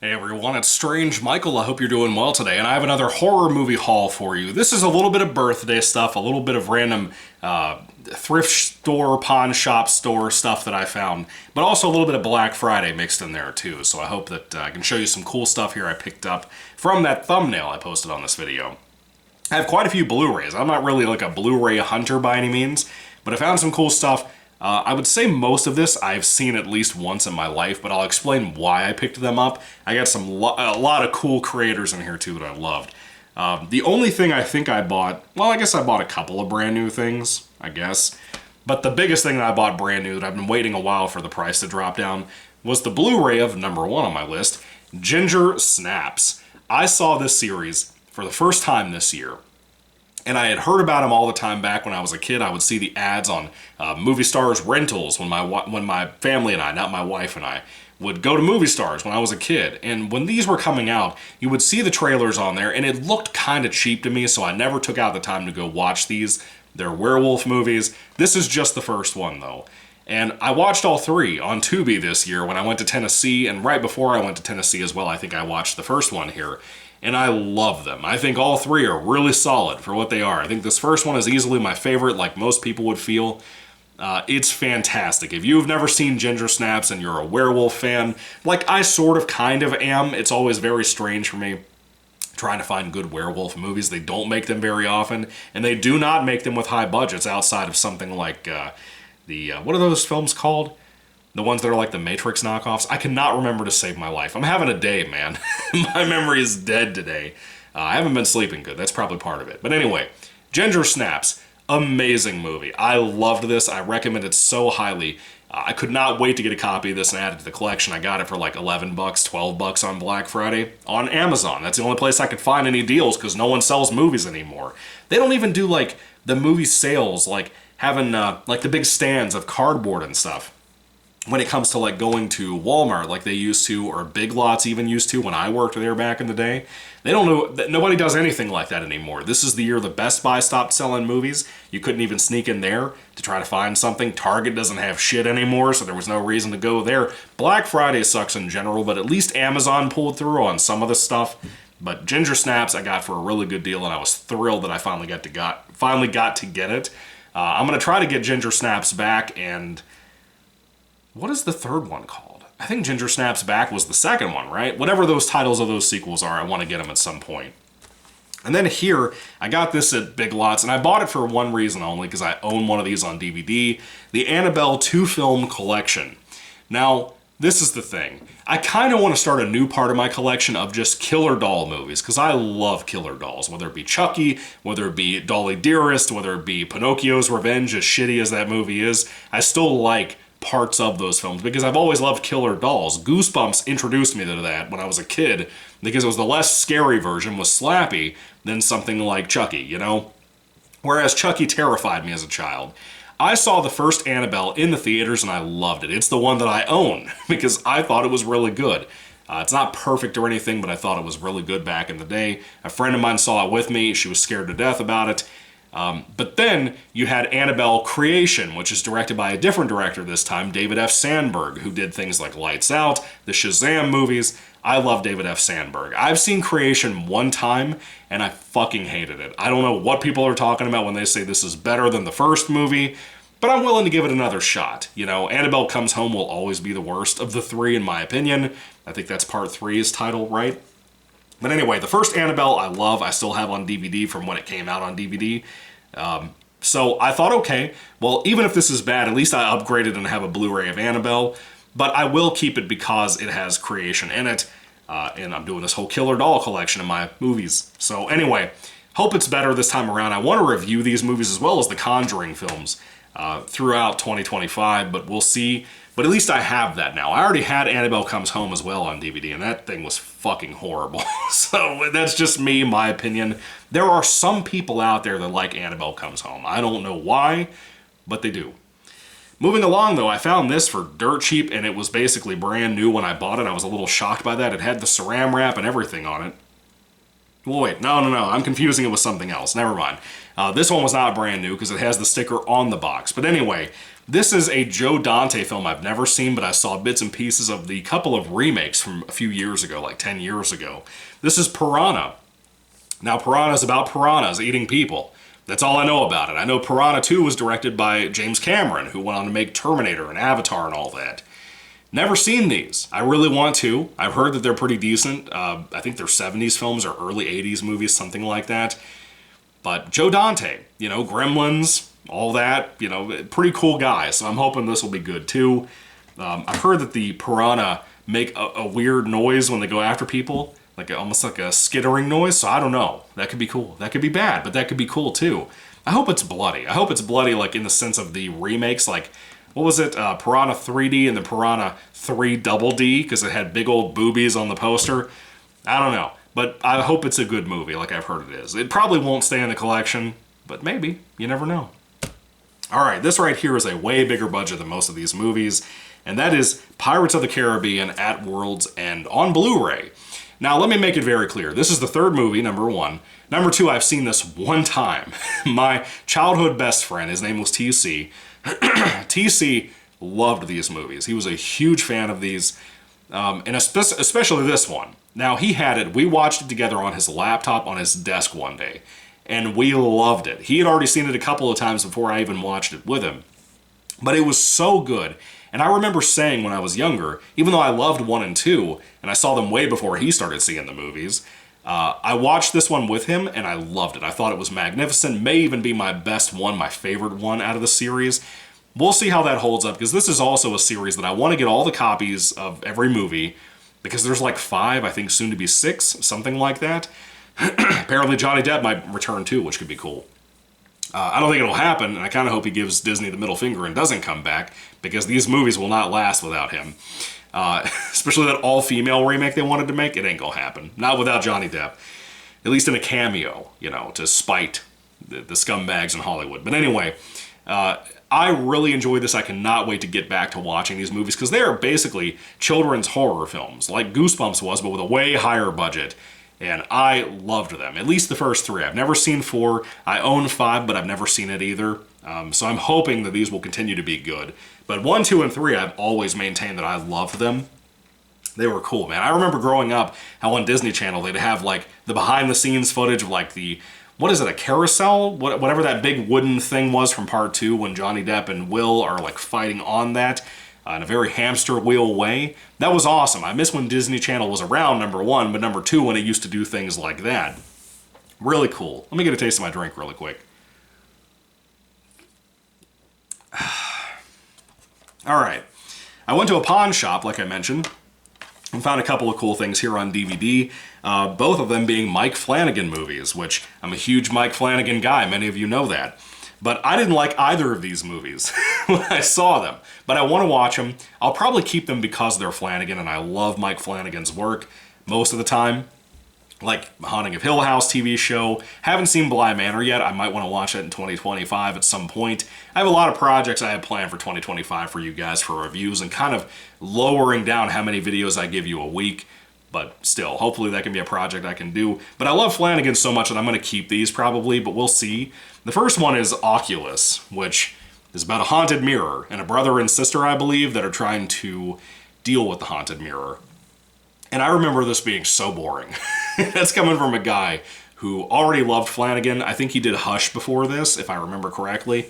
Hey everyone, it's Strange Michael. I hope you're doing well today, and I have another horror movie haul for you. This is a little bit of birthday stuff, a little bit of random thrift store, pawn shop store stuff that I found, but also a little bit of Black Friday mixed in there too. So I hope that I can show you some cool stuff here I picked up from that thumbnail I posted on this video. I have quite a few Blu-rays. I'm not really like a Blu-ray hunter by any means, but I found some cool stuff. I would say most of this I've seen at least once in my life, but I'll explain why I picked them up. I got a lot of cool creators in here too that I loved. The only thing I think I bought, well, I guess I bought a couple of brand new things, I guess. But the biggest thing that I bought brand new that I've been waiting a while for the price to drop down was the Blu-ray of number one on my list, Ginger Snaps. I saw this series for the first time this year. And I had heard about him all the time back when I was a kid. I would see the ads on Movie Stars rentals when my family and I, not my wife and I, would go to Movie Stars when I was a kid. And when these were coming out, you would see the trailers on there, and it looked kind of cheap to me, so I never took out the time to go watch these. They're werewolf movies. This is just the first one, though. And I watched all three on Tubi this year when I went to Tennessee, and right before I went to Tennessee as well, I think I watched the first one here. And I love them. I think all three are really solid for what they are. I think this first one is easily my favorite, like most people would feel. It's fantastic. If you've never seen Ginger Snaps and you're a werewolf fan, like I sort of kind of am, it's always very strange for me trying to find good werewolf movies. They don't make them very often, and they do not make them with high budgets outside of something like what are those films called? The ones that are like the Matrix knockoffs. I cannot remember to save my life. I'm having a day, man. My memory is dead today. I haven't been sleeping good. That's probably part of it. But anyway, Ginger Snaps. Amazing movie. I loved this. I recommend it so highly. I could not wait to get a copy of this and add it to the collection. I got it for like $11, $12 on Black Friday on Amazon. That's the only place I could find any deals because no one sells movies anymore. They don't even do like the movie sales, like having like the big stands of cardboard and stuff. When it comes to like going to Walmart like they used to, or Big Lots even used to when I worked there back in the day, they don't know, nobody does anything like that anymore. This is the year the Best Buy stopped selling movies. You couldn't even sneak in there to try to find something. Target doesn't have shit anymore, so there was no reason to go there. Black Friday sucks in general, but at least Amazon pulled through on some of the stuff. But Ginger Snaps I got for a really good deal, and I was thrilled that I finally got to get it. I'm gonna try to get Ginger Snaps back, and what is the third one called? I think Ginger Snaps Back was the second one, right? Whatever those titles of those sequels are, I want to get them at some point. And then here, I got this at Big Lots, and I bought it for one reason only, because I own one of these on DVD, the Annabelle 2-film collection. Now, this is the thing. I kind of want to start a new part of my collection of just killer doll movies, because I love killer dolls, whether it be Chucky, whether it be Dolly Dearest, whether it be Pinocchio's Revenge, as shitty as that movie is. I still like parts of those films because I've always loved killer dolls. Goosebumps introduced me to that when I was a kid because it was the less scary version, was Slappy, than something like Chucky, you know? Whereas Chucky terrified me as a child. I saw the first Annabelle in the theaters and I loved it. It's the one that I own because I thought it was really good. It's not perfect or anything, but I thought it was really good back in the day. A friend of mine saw it with me. She was scared to death about it. But then you had Annabelle Creation, which is directed by a different director this time, David F. Sandberg, who did things like Lights Out, the Shazam movies. I love David F. Sandberg. I've seen Creation one time, and I fucking hated it. I don't know what people are talking about when they say this is better than the first movie, but I'm willing to give it another shot. You know, Annabelle Comes Home will always be the worst of the three, in my opinion. I think that's part 3's title, right? But anyway, the first Annabelle I love. I still have on DVD from when it came out on DVD. So I thought, okay, well, even if this is bad, at least I upgraded and have a Blu-ray of Annabelle. But I will keep it because it has Creation in it. And I'm doing this whole killer doll collection of my movies. So anyway, hope it's better this time around. I want to review these movies as well as the Conjuring films throughout 2025, but we'll see. But at least I have that now. I already had Annabelle Comes Home as well on DVD, and that thing was fucking horrible. So that's just me, my opinion. There are some people out there that like Annabelle Comes Home. I don't know why, but they do. Moving along, though, I found this for dirt cheap, and it was basically brand new when I bought it. I was a little shocked by that. It had the saran wrap and everything on it. Well, wait, no, I'm confusing it with something else. Never mind. This one was not brand new because it has the sticker on the box. But anyway, This is a Joe Dante film I've never seen, but I saw bits and pieces of the couple of remakes from a few years ago, like 10 years ago. This is Piranha. Now, Piranha is about piranhas eating people. That's all I know about it. I know Piranha 2 was directed by James Cameron, who went on to make Terminator and Avatar and all that. Never seen these. I really want to. I've heard that they're pretty decent. I think they're 70s films or early 80s movies, something like that. But Joe Dante, you know, Gremlins, all that, you know, pretty cool guy. So I'm hoping this will be good too. I've heard that the piranha make a weird noise when they go after people, like almost like a skittering noise. So I don't know. That could be cool. That could be bad, but that could be cool too. I hope it's bloody. I hope it's bloody, like in the sense of the remakes, like what was it, Piranha 3D and the Piranha 3 Double D, because it had big old boobies on the poster. I don't know, but I hope it's a good movie, like I've heard it is. It probably won't stay in the collection, but maybe. You never know. All right, this right here is a way bigger budget than most of these movies, and that is Pirates of the Caribbean at World's End on Blu-ray. Now, let me make it very clear. This is the third movie, number one. Number two, I've seen this one time. My childhood best friend, his name was TC. TC loved these movies. He was a huge fan of these, and especially this one. Now, he had it. We watched it together on his laptop on his desk one day, and we loved it. He had already seen it a couple of times before I even watched it with him, but it was so good. And I remember saying when I was younger, even though I loved 1 and 2, and I saw them way before he started seeing the movies, I watched this one with him, and I loved it. I thought it was magnificent, may even be my best one, my favorite one out of the series. We'll see how that holds up, because this is also a series that I want to get all the copies of every movie, because there's like 5, I think soon to be 6, something like that. Apparently Johnny Depp might return too, which could be cool. I don't think it'll happen, and I kind of hope he gives Disney the middle finger and doesn't come back, because these movies will not last without him. Especially that all-female remake they wanted to make, it ain't gonna happen. Not without Johnny Depp. At least in a cameo, you know, to spite the scumbags in Hollywood. But anyway, I really enjoy this. I cannot wait to get back to watching these movies, because they are basically children's horror films, like Goosebumps was, but with a way higher budget. And I loved them, at least the first 3. I've never seen 4. I own 5, but I've never seen it either. So I'm hoping that these will continue to be good. But 1, 2, and 3, I've always maintained that I loved them. They were cool, man. I remember growing up how on Disney Channel they'd have like the behind-the-scenes footage of like the, what is it, a carousel? Whatever that big wooden thing was from part 2 when Johnny Depp and Will are like fighting on that. In a very hamster wheel way. That was awesome. I miss when Disney Channel was around, number 1, but number 2, when it used to do things like that. Really cool. Let me get a taste of my drink really quick. All right. I went to a pawn shop, like I mentioned, and found a couple of cool things here on DVD, both of them being Mike Flanagan movies, which I'm a huge Mike Flanagan guy. Many of you know that. But I didn't like either of these movies when I saw them. But I want to watch them. I'll probably keep them because they're Flanagan, and I love Mike Flanagan's work most of the time. Like Haunting of Hill House TV show. Haven't seen Bly Manor yet. I might want to watch it in 2025 at some point. I have a lot of projects I have planned for 2025 for you guys for reviews, and kind of lowering down how many videos I give you a week. But still, hopefully that can be a project I can do. But I love Flanagan so much that I'm going to keep these probably, but we'll see. The first one is Oculus, which is about a haunted mirror and a brother and sister, I believe, that are trying to deal with the haunted mirror. And I remember this being so boring. That's coming from a guy who already loved Flanagan. I think he did Hush before this, if I remember correctly.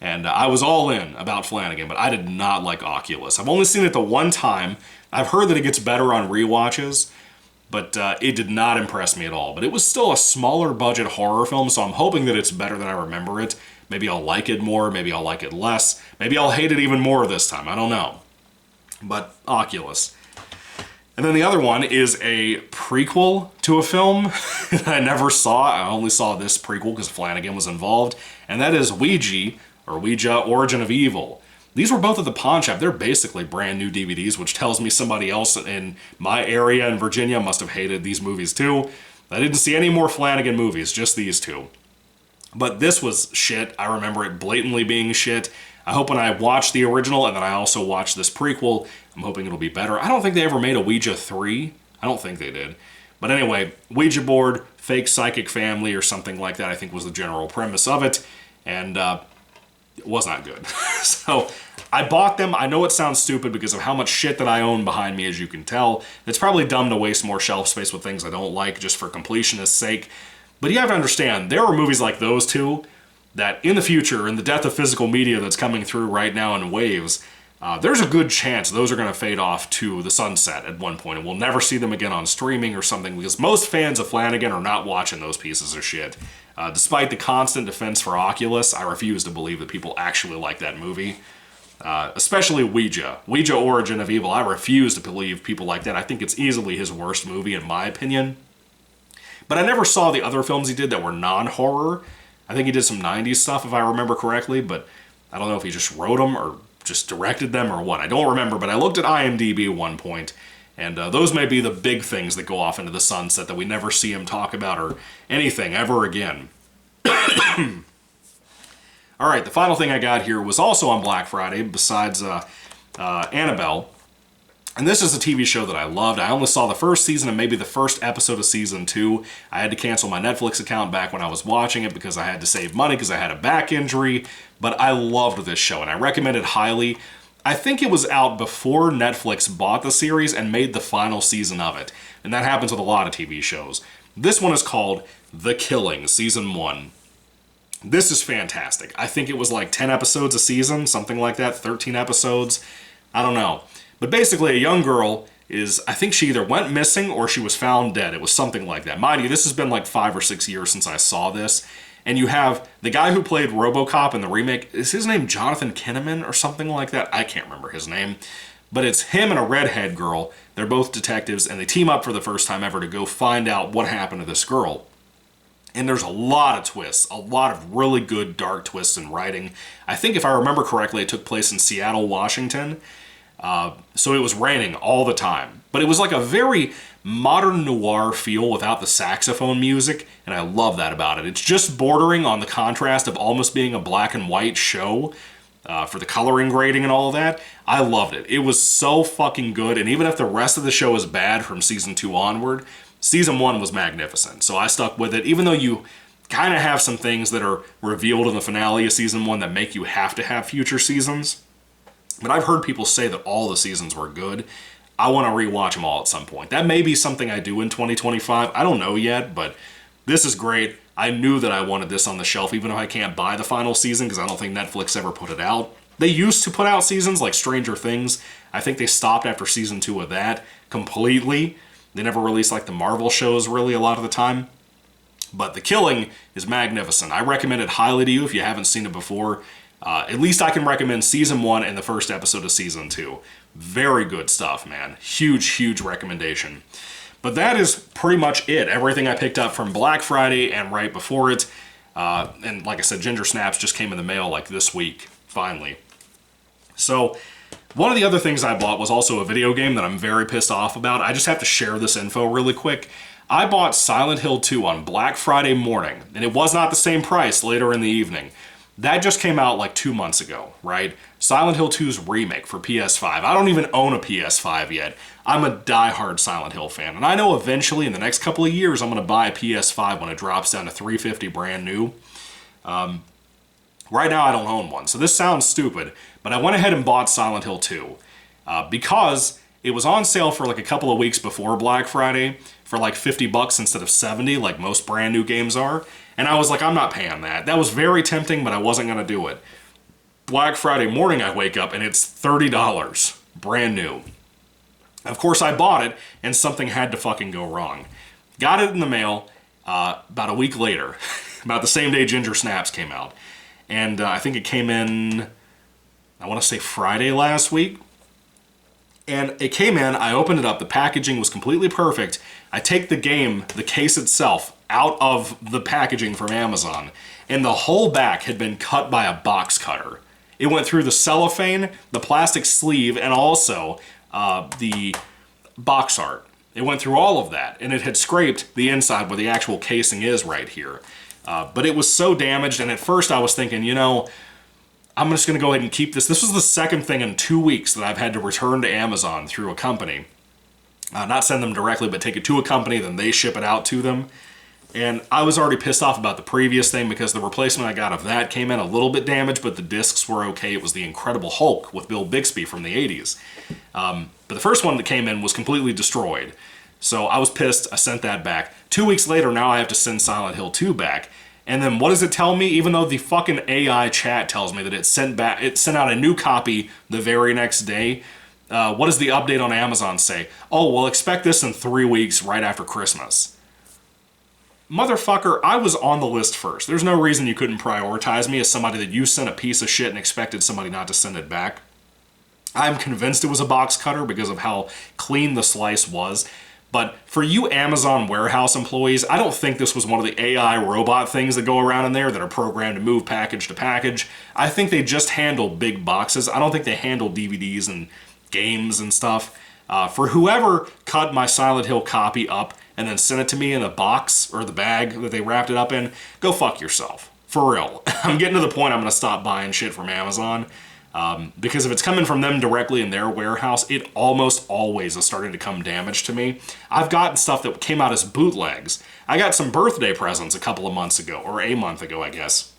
And I was all in about Flanagan, but I did not like Oculus. I've only seen it the one time. I've heard that it gets better on rewatches, but it did not impress me at all. But it was still a smaller budget horror film, so I'm hoping that it's better than I remember it. Maybe I'll like it more, maybe I'll like it less. Maybe I'll hate it even more this time, I don't know. But Oculus. And then the other one is a prequel to a film that I never saw. I only saw this prequel because Flanagan was involved, and that is Ouija, or Ouija, Origin of Evil. These were both at the pawn shop. They're basically brand new DVDs, which tells me somebody else in my area in Virginia must have hated these movies too. I didn't see any more Flanagan movies, just these two. But this was shit. I remember it blatantly being shit. I hope when I watch the original and then I also watch this prequel, I'm hoping it'll be better. I don't think they ever made a Ouija 3. I don't think they did. But anyway, Ouija board, fake psychic family or something like that, I think was the general premise of it. And It was not good. So I bought them. I know it sounds stupid because of how much shit that I own behind me, as you can tell. It's probably dumb to waste more shelf space with things I don't like just for completionist's sake. But you have to understand, there are movies like those two that in the future, in the death of physical media that's coming through right now in waves, there's a good chance those are going to fade off to the sunset at one point, and we'll never see them again on streaming or something, because most fans of Flanagan are not watching those pieces of shit. Despite the constant defense for Oculus, I refuse to believe that people actually like that movie. Especially Ouija. Ouija Origin of Evil, I refuse to believe people like that. I think it's easily his worst movie, in my opinion. But I never saw the other films he did that were non-horror. I think he did some 90s stuff, if I remember correctly, but I don't know if he just wrote them or just directed them or what. I don't remember, but I looked at IMDb at one point, and those may be the big things that go off into the sunset that we never see him talk about or anything ever again. All right, the final thing I got here was also on Black Friday, besides Annabelle. And this is a TV show that I loved. I only saw the first season and maybe the first episode of season 2. I had to cancel my Netflix account back when I was watching it because I had to save money because I had a back injury. But I loved this show and I recommend it highly. I think it was out before Netflix bought the series and made the final season of it. And that happens with a lot of TV shows. This one is called The Killing, Season 1. This is fantastic. I think it was like 10 episodes a season, something like that, 13 episodes. I don't know. But basically, a young girl is, I think she either went missing or she was found dead. It was something like that. Mind you, this has been like 5 or 6 years since I saw this. And you have the guy who played RoboCop in the remake. Is his name Jonathan Kinnaman or something like that? I can't remember his name. But it's him and a redhead girl. They're both detectives, and they team up for the first time ever to go find out what happened to this girl. And there's a lot of twists, a lot of really good dark twists in writing. I think if I remember correctly, it took place in Seattle, Washington. So it was raining all the time. But it was like a very modern noir feel without the saxophone music, and I love that about it. It's just bordering on the contrast of almost being a black and white show for the coloring grading and all of that. I loved it. It was so fucking good, and even if the rest of the show is bad from season 2 onward, season 1 was magnificent. So I stuck with it, even though you kind of have some things that are revealed in the finale of season 1 that make you have to have future seasons. But I've heard people say that all the seasons were good. I want to rewatch them all at some point. That may be something I do in 2025. I don't know yet, but this is great. I knew that I wanted this on the shelf, even if I can't buy the final season, because I don't think Netflix ever put it out. They used to put out seasons like Stranger Things. I think they stopped after season 2 of that completely. They never released like the Marvel shows really a lot of the time. But The Killing is magnificent. I recommend it highly to you if you haven't seen it before. At least I can recommend season 1 and the first episode of season 2. Very good stuff, man. Huge, huge recommendation. But that is pretty much it. Everything I picked up from Black Friday and right before it. And like I said, Ginger Snaps just came in the mail like this week, finally. So one of the other things I bought was also a video game that I'm very pissed off about. I just have to share this info really quick. I bought Silent Hill 2 on Black Friday morning, and it was not the same price later in the evening. That just came out like 2 months ago, right? Silent Hill 2's remake for PS5. I don't even own a PS5 yet. I'm a diehard Silent Hill fan, and I know eventually in the next couple of years I'm going to buy a PS5 when it drops down to $350 brand new. Right now I don't own one, so this sounds stupid, but I went ahead and bought Silent Hill 2 because it was on sale for like a couple of weeks before Black Friday for like $50 instead of $70 like most brand new games are. And I was like, I'm not paying that. That was very tempting, but I wasn't going to do it. Black Friday morning, I wake up and it's $30, brand new. Of course, I bought it, and something had to fucking go wrong. Got it in the mail about a week later, about the same day Ginger Snaps came out. And I think it came in, I want to say Friday last week. And it came in, I opened it up, the packaging was completely perfect. I take the game, the case itself, out of the packaging from Amazon, and the whole back had been cut by a box cutter. It went through the cellophane, the plastic sleeve, and also the box art. It went through all of that, and it had scraped the inside where the actual casing is right here. But it was so damaged, and at first I was thinking, you know, I'm just going to go ahead and keep this. This was the second thing in 2 weeks that I've had to return to Amazon through a company. Not send them directly, but take it to a company, then they ship it out to them. And I was already pissed off about the previous thing because the replacement I got of that came in a little bit damaged, but the discs were okay. It was the Incredible Hulk with Bill Bixby from the 80s. But the first one that came in was completely destroyed. So I was pissed. I sent that back. 2 weeks later, now I have to send Silent Hill 2 back. And then what does it tell me? Even though the fucking AI chat tells me that it sent out a new copy the very next day. What does the update on Amazon say? Oh, well, expect this in 3 weeks right after Christmas. Motherfucker, I was on the list first. There's no reason you couldn't prioritize me as somebody that you sent a piece of shit and expected somebody not to send it back. I'm convinced it was a box cutter because of how clean the slice was. But for you Amazon warehouse employees, I don't think this was one of the AI robot things that go around in there that are programmed to move package to package. I think they just handle big boxes. I don't think they handle DVDs and games and stuff. For whoever cut my Silent Hill copy up and then sent it to me in a box or the bag that they wrapped it up in, go fuck yourself. For real. I'm getting to the point I'm going to stop buying shit from Amazon. Because if it's coming from them directly in their warehouse, it almost always is starting to come damaged to me. I've gotten stuff that came out as bootlegs. I got some birthday presents a couple of months ago, or a month ago, I guess,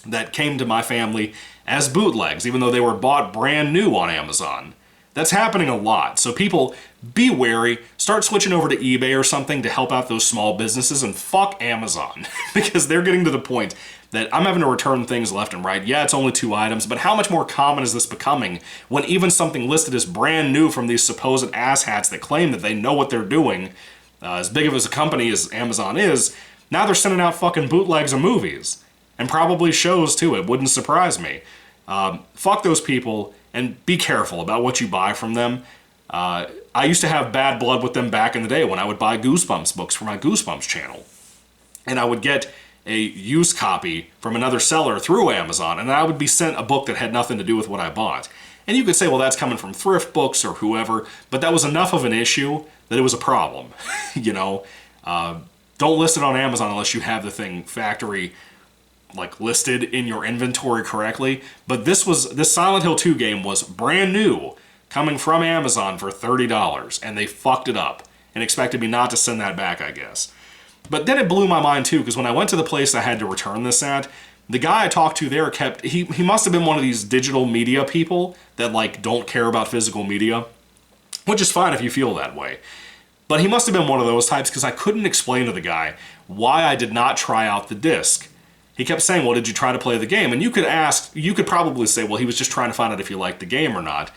that came to my family as bootlegs, even though they were bought brand new on Amazon. That's happening a lot. So people, be wary, start switching over to eBay or something to help out those small businesses, and fuck Amazon. Because they're getting to the point that I'm having to return things left and right. Yeah, it's only 2 items, but how much more common is this becoming when even something listed as brand new from these supposed asshats that claim that they know what they're doing, as big of a company as Amazon is, now they're sending out fucking bootlegs of movies. And probably shows too, it wouldn't surprise me. Fuck those people, and be careful about what you buy from them. I used to have bad blood with them back in the day when I would buy Goosebumps books for my Goosebumps channel. And I would get a used copy from another seller through Amazon, and I would be sent a book that had nothing to do with what I bought. And you could say, well, that's coming from thrift books or whoever, but that was enough of an issue that it was a problem. You know, don't list it on Amazon unless you have the thing factory listed in your inventory correctly. But this Silent Hill 2 game was brand new, coming from Amazon for $30, and they fucked it up and expected me not to send that back, I guess. But then it blew my mind too, because when I went to the place I had to return this at, the guy I talked to there he must have been one of these digital media people that don't care about physical media, which is fine if you feel that way. But he must have been one of those types, because I couldn't explain to the guy why I did not try out the disc. He kept saying, well, did you try to play the game? And you could probably say, well, he was just trying to find out if you liked the game or not.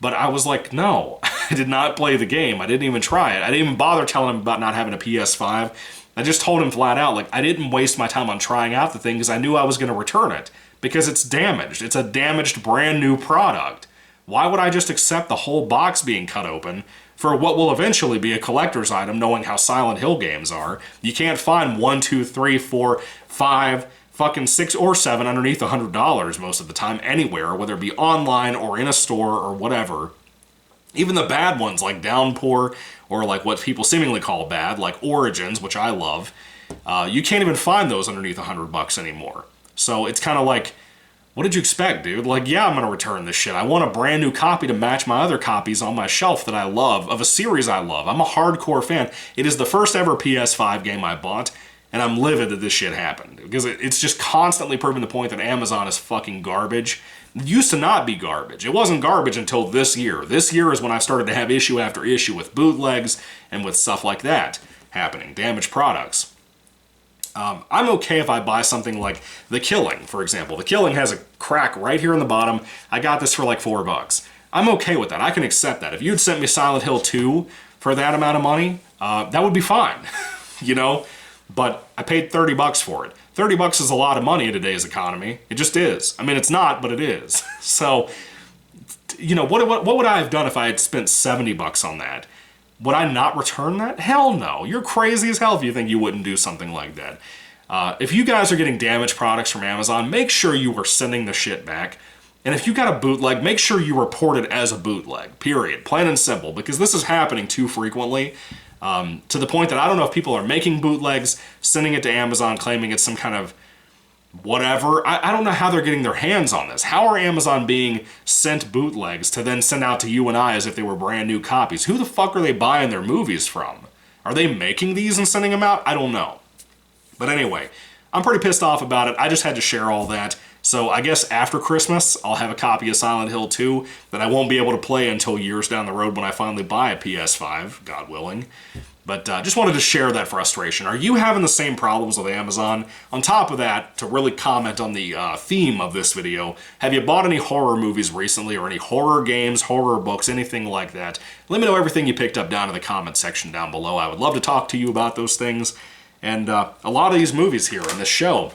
But I was like, no, I did not play the game. I didn't even try it. I didn't even bother telling him about not having a PS5. I just told him flat out, I didn't waste my time on trying out the thing because I knew I was going to return it. Because it's damaged. It's a damaged brand new product. Why would I just accept the whole box being cut open for what will eventually be a collector's item, knowing how Silent Hill games are? You can't find 1, 2, 3, 4, 5... fucking 6 or 7 underneath $100 most of the time anywhere, whether it be online or in a store or whatever. Even the bad ones like Downpour or what people seemingly call bad, like Origins, which I love, you can't even find those underneath $100 anymore. So it's kind of what did you expect, dude? Yeah, I'm going to return this shit. I want a brand new copy to match my other copies on my shelf that I love, of a series I love. I'm a hardcore fan. It is the first ever PS5 game I bought. And I'm livid that this shit happened. Because it's just constantly proving the point that Amazon is fucking garbage. It used to not be garbage. It wasn't garbage until this year. This year is when I started to have issue after issue with bootlegs and with stuff like that happening. Damaged products. I'm okay if I buy something like The Killing, for example. The Killing has a crack right here in the bottom. I got this for $4. I'm okay with that. I can accept that. If you'd sent me Silent Hill 2 for that amount of money, that would be fine. You know? But I paid $30 for it. $30 is a lot of money in today's economy. It just is. I mean, it's not, but it is. So, what would I have done if I had spent $70 on that? Would I not return that? Hell no. You're crazy as hell if you think you wouldn't do something like that. If you guys are getting damaged products from Amazon, make sure you are sending the shit back. And if you got a bootleg, make sure you report it as a bootleg. Period. Plain and simple. Because this is happening too frequently. To the point that I don't know if people are making bootlegs, sending it to Amazon, claiming it's some kind of whatever. I don't know how they're getting their hands on this. How are Amazon being sent bootlegs to then send out to you and I as if they were brand new copies? Who the fuck are they buying their movies from? Are they making these and sending them out? I don't know. But anyway, I'm pretty pissed off about it. I just had to share all that. So I guess after Christmas, I'll have a copy of Silent Hill 2 that I won't be able to play until years down the road when I finally buy a PS5, God willing. But just wanted to share that frustration. Are you having the same problems with Amazon? On top of that, to really comment on the theme of this video, have you bought any horror movies recently or any horror games, horror books, anything like that? Let me know everything you picked up down in the comment section down below. I would love to talk to you about those things. And a lot of these movies here in this show,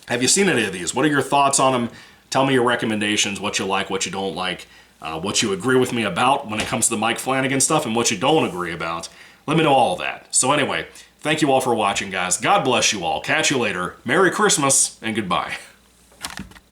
have you seen any of these? What are your thoughts on them? Tell me your recommendations, what you like, what you don't like, what you agree with me about when it comes to the Mike Flanagan stuff, and what you don't agree about. Let me know all of that. So anyway, thank you all for watching, guys. God bless you all. Catch you later. Merry Christmas, and goodbye.